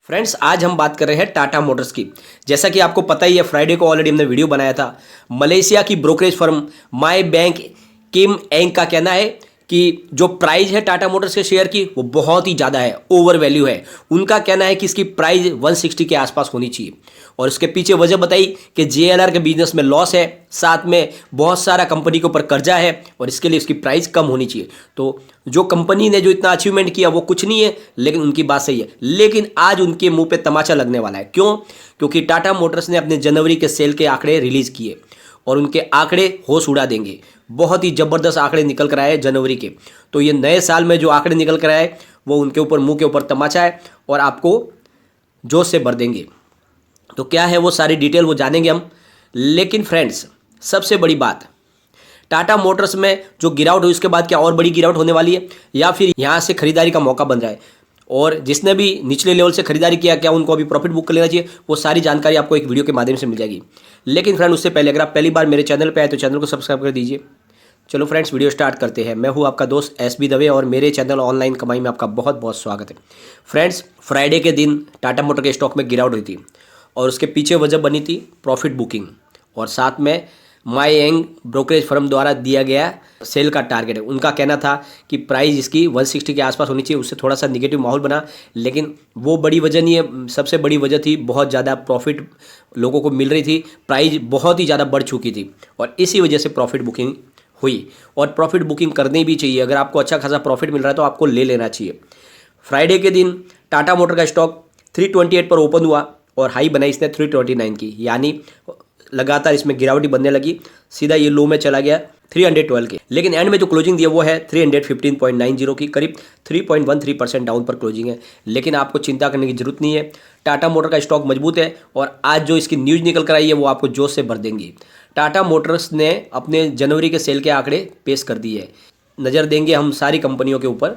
Friends, आज हम बात कर रहे हैं टाटा मोटर्स की। जैसा कि आपको पता ही है, फ्राइडे को ऑलरेडी हमने वीडियो बनाया था। मलेशिया की ब्रोकरेज फर्म माई बैंक किम एंग का कहना है कि जो प्राइस है टाटा मोटर्स के शेयर की वो बहुत ही ज़्यादा है, ओवर वैल्यू है। उनका कहना है कि इसकी प्राइस 160 के आसपास होनी चाहिए। और इसके पीछे वजह बताई कि जेएलआर के बिजनेस में लॉस है, साथ में बहुत सारा कंपनी के ऊपर कर्जा है और इसके लिए इसकी प्राइस कम होनी चाहिए। तो जो कंपनी ने जो इतना अचीवमेंट किया वो कुछ नहीं है, लेकिन उनकी बात सही है। लेकिन आज उनके मुंह पे तमाचा लगने वाला है। क्यों? क्योंकि टाटा मोटर्स ने अपने जनवरी के सेल के आंकड़े रिलीज किए और उनके आंकड़े होश उड़ा देंगे। बहुत ही ज़बरदस्त आंकड़े निकल कर आए जनवरी के। तो ये नए साल में जो आंकड़े निकल कर आए वो उनके ऊपर, मुंह के ऊपर तमाचा है और आपको जोश से भर देंगे। तो क्या है वो सारी डिटेल वो जानेंगे हम। लेकिन फ्रेंड्स, सबसे बड़ी बात, टाटा मोटर्स में जो गिरावट हुई उसके बाद क्या और बड़ी गिरावट होने वाली है या फिर यहाँ से खरीदारी का मौका बन रहा है? और जिसने भी निचले लेवल से खरीदारी किया, क्या उनको अभी प्रॉफिट बुक कर लेना चाहिए? वो सारी जानकारी आपको एक वीडियो के माध्यम से मिल जाएगी। लेकिन फ्रेंड, उससे पहले अगर आप पहली बार मेरे चैनल पर आए तो चैनल को सब्सक्राइब कर दीजिए। चलो फ्रेंड्स, वीडियो स्टार्ट करते हैं। मैं हूं आपका दोस्त SB दवे और मेरे चैनल ऑनलाइन कमाई में आपका बहुत बहुत स्वागत है। फ्रेंड्स, फ्राइडे के दिन टाटा मोटर के स्टॉक में गिरावट हुई थी और उसके पीछे वजह बनी थी प्रॉफिट बुकिंग और साथ में माई एंग ब्रोकरेज फर्म द्वारा दिया गया सेल का टारगेट है। उनका कहना था कि प्राइस इसकी 160 के आसपास होनी चाहिए। उससे थोड़ा सा निगेटिव माहौल बना, लेकिन वो बड़ी वजह नहीं है। सबसे बड़ी वजह थी बहुत ज़्यादा प्रॉफिट लोगों को मिल रही थी, प्राइस बहुत ही ज़्यादा बढ़ चुकी थी और इसी वजह से प्रॉफिट बुकिंग हुई। और प्रॉफिट बुकिंग करनी भी चाहिए। अगर आपको अच्छा खासा प्रॉफिट मिल रहा है तो आपको ले लेना चाहिए। फ्राइडे के दिन टाटा मोटर का स्टॉक 328 पर ओपन हुआ और हाई बनाई इसने 329 की, यानी लगातार इसमें गिरावटी बनने लगी। सीधा ये लो में चला गया 312 के, लेकिन एंड में जो क्लोजिंग दी है वो है 315.90 की, करीब 3.13% डाउन पर क्लोजिंग है। लेकिन आपको चिंता करने की जरूरत नहीं है, टाटा मोटर का स्टॉक मजबूत है और आज जो इसकी न्यूज़ निकल कर आई है वो आपको जोश से भर देंगी। टाटा मोटर्स ने अपने जनवरी के सेल के आंकड़े पेश कर दिए। नज़र देंगे हम सारी कंपनियों के ऊपर।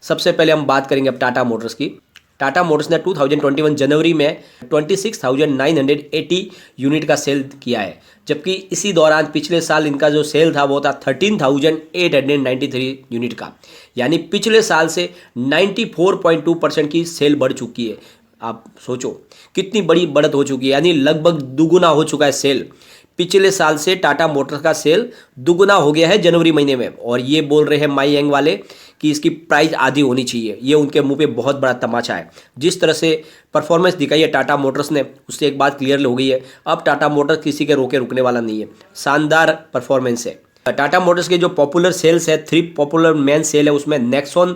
सबसे पहले हम बात करेंगे अब टाटा मोटर्स की। टाटा मोटर्स ने 2021 जनवरी में 26,980 यूनिट का सेल किया है, जबकि इसी दौरान पिछले साल इनका जो सेल था वो था 13,893 यूनिट का, यानी पिछले साल से 94.2% की सेल बढ़ चुकी है। आप सोचो कितनी बड़ी बढ़त हो चुकी है, यानी लगभग दुगुना हो चुका है सेल। पिछले साल से टाटा मोटर्स का सेल दुगुना हो गया है जनवरी महीने में। और ये बोल रहे हैं माई एंग वाले कि इसकी प्राइस आधी होनी चाहिए। ये उनके मुंह पे बहुत बड़ा तमाचा है। जिस तरह से परफॉर्मेंस दिखाई है टाटा मोटर्स ने, उससे एक बात क्लियर हो गई है, अब टाटा मोटर्स किसी के रोके रुकने वाला नहीं है। शानदार परफॉर्मेंस है। टाटा मोटर्स के जो पॉपुलर सेल्स है, 3 पॉपुलर मेन सेल है, उसमें नेक्सॉन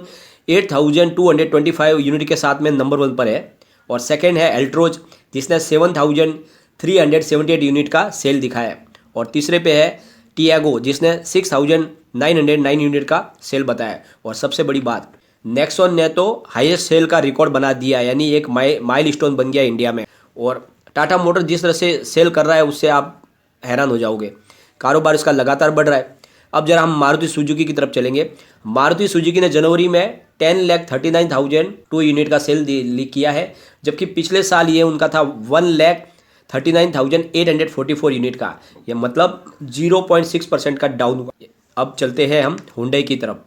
8,225 यूनिट के साथ में नंबर 1 पर है और सेकेंड है एल्ट्रोज जिसने 7,378 यूनिट का सेल दिखाया है और तीसरे पे है टियागो जिसने 6,909 यूनिट का सेल बताया। और सबसे बड़ी बात, नेक्सॉन ने तो हाईएस्ट सेल का रिकॉर्ड बना दिया, यानी एक माइलस्टोन बन गया इंडिया में। और टाटा मोटर जिस तरह से सेल कर रहा है उससे आप हैरान हो जाओगे। कारोबार इसका लगातार बढ़ रहा है। अब जरा हम मारुति सुजुकी की तरफ चलेंगे। मारुति सुजुकी ने जनवरी में 10,39,002 यूनिट का सेल किया है, जबकि पिछले साल ये उनका था 1,39,844 यूनिट का। यह मतलब 0.6% का डाउन हुआ। अब चलते हैं हम हुंडई की तरफ।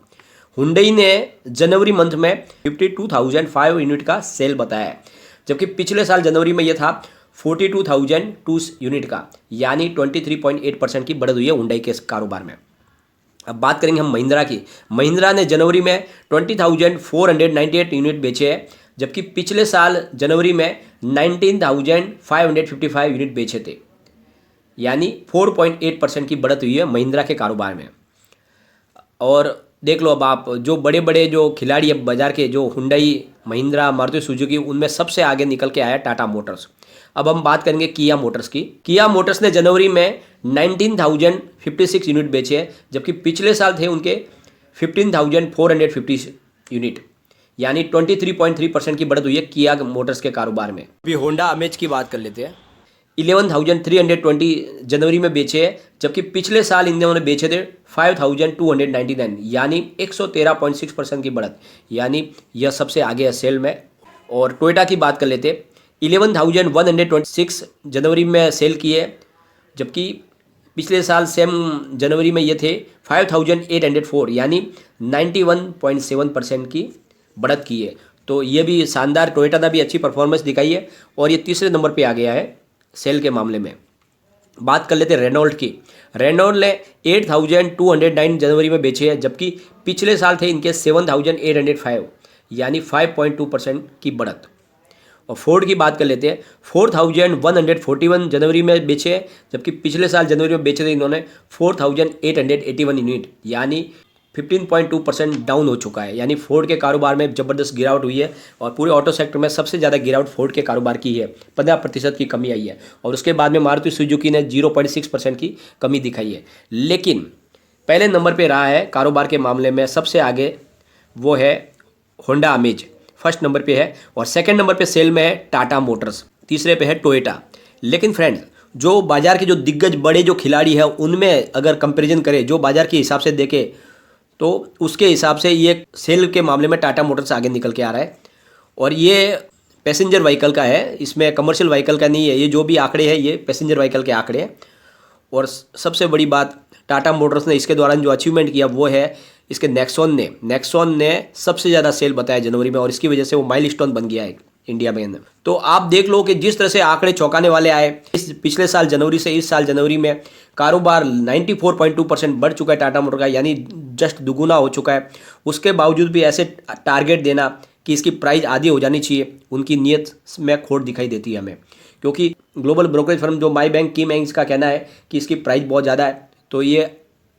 हुंडई ने जनवरी मंथ में 52,005 यूनिट का सेल बताया है, जबकि पिछले साल जनवरी में यह था 42,002 यूनिट का, यानी 23.8% की बढ़त हुई है हुंडई के कारोबार में। अब बात करेंगे हम महिंद्रा की। महिंद्रा ने जनवरी में 20,498 यूनिट बेचे हैं, जबकि पिछले साल जनवरी में 19,555 यूनिट बेचे थे, यानी 4.8% की बढ़त हुई है महिंद्रा के कारोबार में। और देख लो अब आप, जो बड़े बड़े जो खिलाड़ी है बाजार के, जो हुंडई, महिंद्रा, मारुति सुजुकी, उनमें सबसे आगे निकल के आया टाटा मोटर्स। अब हम बात करेंगे किया मोटर्स की। किया मोटर्स ने जनवरी में 19,056 यूनिट बेचे हैं, जबकि पिछले साल थे उनके 15,450 यूनिट, यानी 23.3% की बढ़त हुई है किया मोटर्स के कारोबार में। अभी होंडा अमेज की बात कर लेते हैं। 11,320 जनवरी में बेचे हैं, जबकि पिछले साल इन्होंने बेचे थे 5,299, यानी 113.6% की बढ़त, यानी यह सबसे आगे है सेल में। और टोयोटा की बात कर लेते हैं। 11,126 जनवरी में सेल किए, जबकि पिछले साल सेम जनवरी में ये थे 5,804, यानी 91.7% की बढ़त की है। तो ये भी शानदार, टोयोटा ने भी अच्छी परफॉर्मेंस दिखाई है और ये तीसरे नंबर पे आ गया है सेल के मामले में। बात कर लेते हैं रेनॉल्ट की। रेनॉल्ट ने 8,209 जनवरी में बेचे हैं, जबकि पिछले साल थे इनके 7,805, यानी 5.2% की बढ़त। और फोर्ड की बात कर लेते हैं। 4,141 जनवरी में बेचे हैं, जबकि पिछले साल जनवरी में बेचे थे इन्होंने 4,881 यूनिट, यानी 15.2% डाउन हो चुका है। यानी फोर्ड के कारोबार में ज़बरदस्त गिरावट हुई है और पूरे ऑटो सेक्टर में सबसे ज़्यादा गिरावट फोर्ड के कारोबार की है, 15% की कमी आई है। और उसके बाद में मारुति सुजुकी ने 0.6% की कमी दिखाई है। लेकिन पहले नंबर पे रहा है कारोबार के मामले में सबसे आगे, वो है होंडा अमेज, फर्स्ट नंबर पे है। और सेकंड नंबर पे सेल में है टाटा मोटर्स, तीसरे पे है टोयोटा। लेकिन फ्रेंड्स, जो बाज़ार के जो दिग्गज बड़े जो खिलाड़ी हैं उनमें अगर कंपैरिजन करें, जो बाज़ार के हिसाब से देखें, तो उसके हिसाब से ये सेल के मामले में टाटा मोटर्स आगे निकल के आ रहा है। और ये पैसेंजर व्हीकल का है, इसमें कमर्शियल व्हीकल का नहीं है। ये जो भी आंकड़े हैं ये पैसेंजर व्हीकल के आंकड़े हैं। और सबसे बड़ी बात, टाटा मोटर्स ने इसके दौरान जो अचीवमेंट किया वो है इसके नेक्सॉन ने सबसे ज़्यादा सेल बताया जनवरी में, और इसकी वजह से वो माइलस्टोन बन गया है इंडिया में। तो आप देख लो कि जिस तरह से आंकड़े चौंकाने वाले आए, इस पिछले साल जनवरी से इस साल जनवरी में कारोबार 94.2% बढ़ चुका है टाटा मोटर का, यानी जस्ट दुगुना हो चुका है। उसके बावजूद भी ऐसे टारगेट देना कि इसकी प्राइस आधी हो जानी चाहिए, उनकी नीयत में खोट दिखाई देती है हमें। क्योंकि ग्लोबल ब्रोकरेज फर्म जो माई बैंक किम एंग्स का कहना है कि इसकी प्राइस बहुत ज़्यादा है, तो ये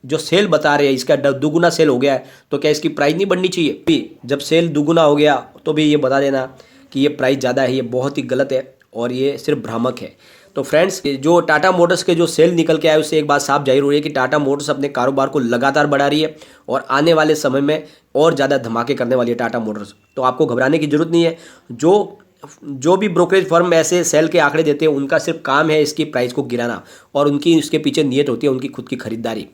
जो सेल बता रहे हैं इसका दुगुना सेल हो गया है, तो क्या इसकी प्राइस नहीं बढ़नी चाहिए? भी जब सेल दुगुना हो गया तो भी ये बता देना कि ये प्राइस ज़्यादा है, ये बहुत ही गलत है और ये सिर्फ भ्रामक है। तो फ्रेंड्स, जो टाटा मोटर्स के जो सेल निकल के आए उससे एक बात साफ जाहिर हो रही है कि टाटा मोटर्स अपने कारोबार को लगातार बढ़ा रही है और आने वाले समय में और ज़्यादा धमाके करने वाली है टाटा मोटर्स। तो आपको घबराने की जरूरत नहीं है। जो भी ब्रोकरेज फर्म ऐसे सेल के आंकड़े देते हैं उनका सिर्फ काम है इसकी प्राइस को गिराना, और उनकी इसके पीछे नीयत होती है उनकी खुद की खरीदारी।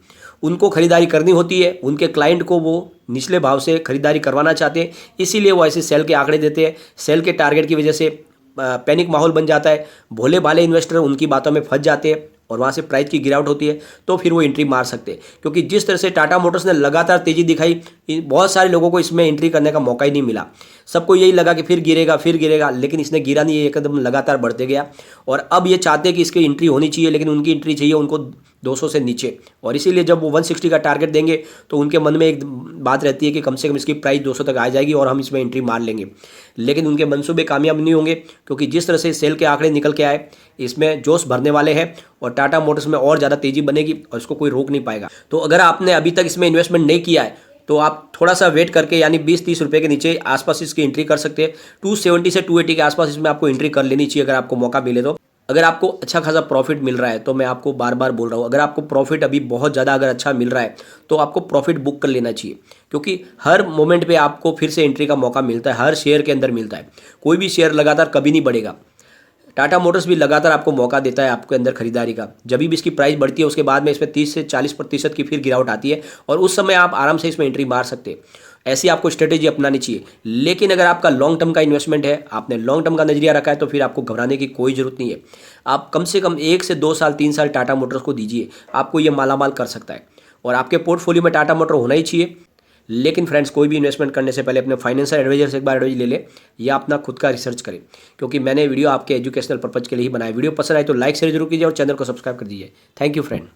उनको खरीदारी करनी होती है, उनके क्लाइंट को वो निचले भाव से खरीदारी करवाना चाहते हैं, इसीलिए वो ऐसे सेल के आंकड़े देते हैं। सेल के टारगेट की वजह से पैनिक माहौल बन जाता है, भोले भाले इन्वेस्टर उनकी बातों में फंस जाते हैं और वहाँ से प्राइस की गिरावट होती है, तो फिर वो एंट्री मार सकते हैं। क्योंकि जिस तरह से टाटा मोटर्स ने लगातार तेज़ी दिखाई, बहुत सारे लोगों को इसमें एंट्री करने का मौका ही नहीं मिला। सबको यही लगा कि फिर गिरेगा, लेकिन इसने गिरा नहीं, एकदम लगातार बढ़ते गया। और अब ये चाहते हैं कि इसकी एंट्री होनी चाहिए, लेकिन उनकी एंट्री चाहिए उनको 200 से नीचे। और इसीलिए जब वो 160 का टारगेट देंगे तो उनके मन में एक बात रहती है कि कम से कम इसकी प्राइस 200 तक आ जाएगी और हम इसमें एंट्री मार लेंगे। लेकिन उनके मंसूबे कामयाब नहीं होंगे, क्योंकि जिस तरह से सेल के आंकड़े निकल के आए इसमें जोश भरने वाले हैं और टाटा मोटर्स में और ज़्यादा तेज़ी बनेगी और इसको कोई रोक नहीं पाएगा। तो अगर आपने अभी तक इसमें इन्वेस्टमेंट नहीं किया है तो आप थोड़ा सा वेट करके, यानी 20-30 रुपये के नीचे आसपास इसकी एंट्री कर सकते हैं। 270 से 280 के आसपास इसमें आपको एंट्री कर लेनी चाहिए अगर आपको मौका मिले तो। अगर आपको अच्छा खासा प्रॉफिट मिल रहा है तो मैं आपको बार बार बोल रहा हूँ, अगर आपको प्रॉफिट अभी बहुत ज़्यादा अगर अच्छा मिल रहा है तो आपको प्रॉफिट बुक कर लेना चाहिए, क्योंकि हर मोमेंट पे आपको फिर से एंट्री का मौका मिलता है, हर शेयर के अंदर मिलता है। कोई भी शेयर लगातार कभी नहीं बढ़ेगा। टाटा मोटर्स भी लगातार आपको मौका देता है आपके अंदर खरीदारी का। जब भी इसकी प्राइस बढ़ती है उसके बाद में इसमें 30 से 40% की फिर गिरावट आती है और उस समय आप आराम से इसमें एंट्री मार सकते हैं। ऐसी आपको स्ट्रेटेजी अपनानी चाहिए। लेकिन अगर आपका लॉन्ग टर्म का इन्वेस्टमेंट है, आपने लॉन्ग टर्म का नजरिया रखा है, तो फिर आपको घबराने की कोई ज़रूरत नहीं है। आप कम से कम 1 से 2 साल 3 साल टाटा मोटर्स को दीजिए, आपको ये मालामाल कर सकता है। और आपके पोर्टफोलियो में टाटा मोटर होना ही चाहिए। लेकिन फ्रेंड्स, कोई भी इन्वेस्टमेंट करने से पहले अपने फाइनेंशियल एडवाइजर से एक बार एडवाइस ले ले या अपना खुद का रिसर्च करें, क्योंकि मैंने वीडियो आपके एजुकेशनल पर्पज के लिए ही बनाया। वीडियो पसंद आए तो लाइक शेयर जरूर कीजिए और चैनल को सब्सक्राइब कर दीजिए। Thank you friend.